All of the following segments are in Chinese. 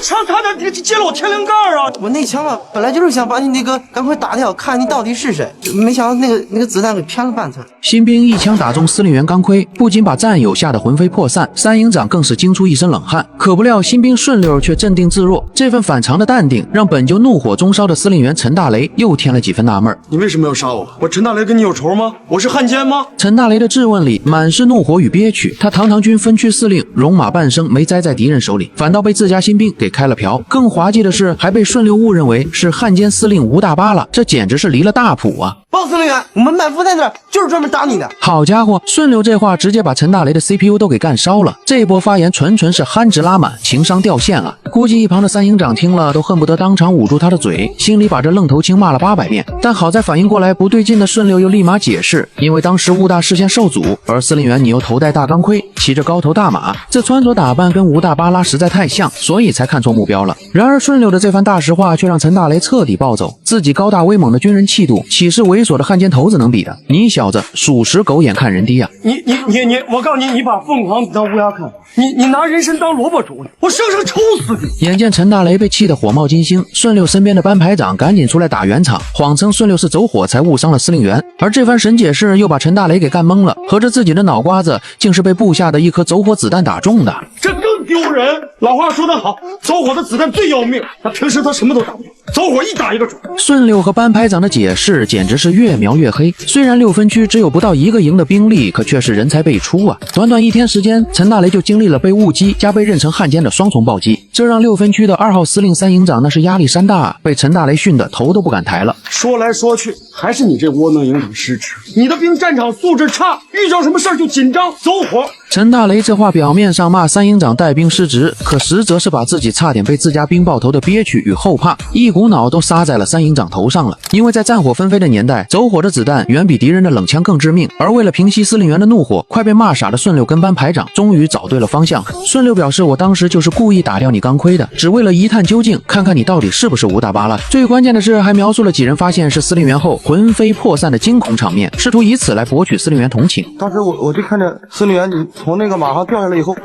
枪差点接了我天灵盖啊！我那枪吧，本来就是想把你那个赶快打掉，看你到底是谁，没想到那个子弹给偏了半寸。新兵一枪打中司令员钢盔，不仅把战友吓得魂飞魄散，三营长更是惊出一身冷汗。可不料新兵顺溜却镇定自若，这份反常的淡定让本就怒火中烧的司令员陈大雷又添了几分纳闷。你为什么要杀我？我陈大雷跟你有仇吗？我是汉奸吗？陈大雷的质问里满是怒火与憋屈，他堂堂军分区司令，戎马半生没栽在敌人手里，反倒被自家新兵给开了瓢。更滑稽的是，还被顺溜误认为是汉奸司令吴大巴了，这简直是离了大谱啊！报司令员，我们埋伏在那儿，就是专门打你的。好家伙，顺溜这话直接把陈大雷的 CPU 都给干烧了。这波发言纯是憨直拉满，情商掉线啊！估计一旁的三营长听了都恨不得当场捂住他的嘴，心里把这愣头青骂了800遍。但好在反应过来不对劲的顺溜又立马解释，因为当时吴大视线受阻，而司令员你又头戴大钢盔，骑着高头大马，这穿着打扮跟吴大巴拉实在太像，所以才看错目标了。然而顺溜的这番大实话却让陈大雷彻底暴走，自己高大威猛的军人气度，岂是猥琐的汉奸头子能比的？你小子属实狗眼看人低啊！你，我告诉你，你把凤凰当乌鸦看，你拿人参当萝卜煮，我生生抽死你！眼见陈大雷被气得火冒金星，顺溜身边的班排长赶紧出来打圆场，谎称顺溜是走火才误伤了司令员。而这番神解释又把陈大雷给干懵了，合着自己的脑瓜子竟是被部下的一颗走火子弹打中的，这更丢人。老话说得好，走火的子弹最要命，他平时他什么都打不中，走火一打一个准。顺溜和班排长的解释简直是越描越黑。虽然6分区只有不到1个营的兵力，可却是人才辈出啊！短短1天时间，陈大雷就经历了被误击加被认成汉奸的双重暴击，这让6分区的2号司令三营长那是压力山大，被陈大雷训得头都不敢抬了。说来说去，还是你这窝囊营长失职，你的兵战场素质差，遇着什么事儿就紧张走火。陈大雷这话表面上骂三营长带兵失职，可实则是把自己差点被自家兵爆头的憋屈与后怕一股脑都撒在了三营长头上了。因为在战火纷飞的年代，走火的子弹远比敌人的冷枪更致命，而为了平息司令员的怒火，快被骂傻的顺溜跟班排长终于找对了方向。顺溜表示，我当时就是故意打掉你钢盔的，只为了一探究竟，看看你到底是不是吴大巴了。最关键的是还描述了几人发现是司令员后魂飞魄散的惊恐场面，试图以此来博取司令员同情。当时我就看着司令员你从那个马上掉下来以后，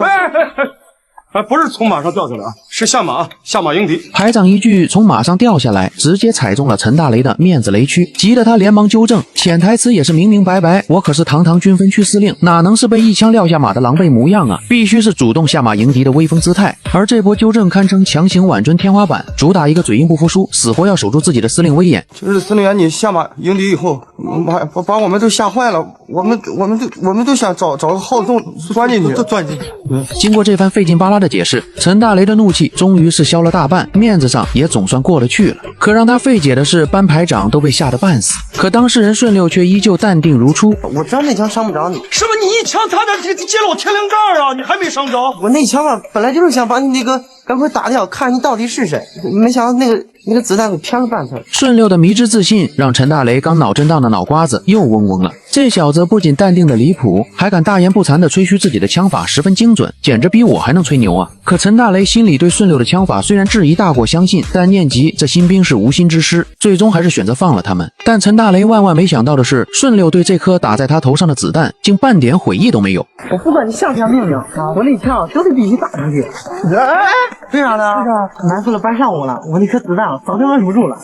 不是从马上掉下来啊，是下马迎敌。排长一句从马上掉下来，直接踩中了陈大雷的面子雷区，急得他连忙纠正，潜台词也是明明白白，我可是堂堂军分区司令，哪能是被一枪撂下马的狼狈模样啊，必须是主动下马迎敌的威风姿态。而这波纠正堪称强行挽尊天花板，主打一个嘴硬不服输，死活要守住自己的司令威严。就是司令员你下马迎敌以后，把我们都吓坏了，我们都想找个后洞钻进去，都钻进去。经过这番费劲巴拉的解释，陈大雷的怒气终于是消了大半，面子上也总算过得去了。可让他费解的是，班排长都被吓得半死，可当事人顺溜却依旧淡定如初。我知道那枪伤不着你，是不是你一枪差点接了我天灵盖啊？你还没伤着？我那枪吧，本来就是想把你那个赶快打掉，看你到底是谁，没想到那个子弹给偏了半寸。顺溜的迷之自信让陈大雷刚脑震荡的脑瓜子又嗡嗡了。这小子不仅淡定的离谱，还敢大言不惭的吹嘘自己的枪法十分精准，简直比我还能吹牛啊！可陈大雷心里对顺溜的枪法虽然质疑大过相信，但念及这新兵是无心之师，最终还是选择放了他们。但陈大雷万万没想到的是，顺溜对这颗打在他头上的子弹竟半点悔意都没有。我不管你像不像命令，我那枪都得必须打出去。为啥呢？埋伏了半上午了，我那颗子弹早就按住了。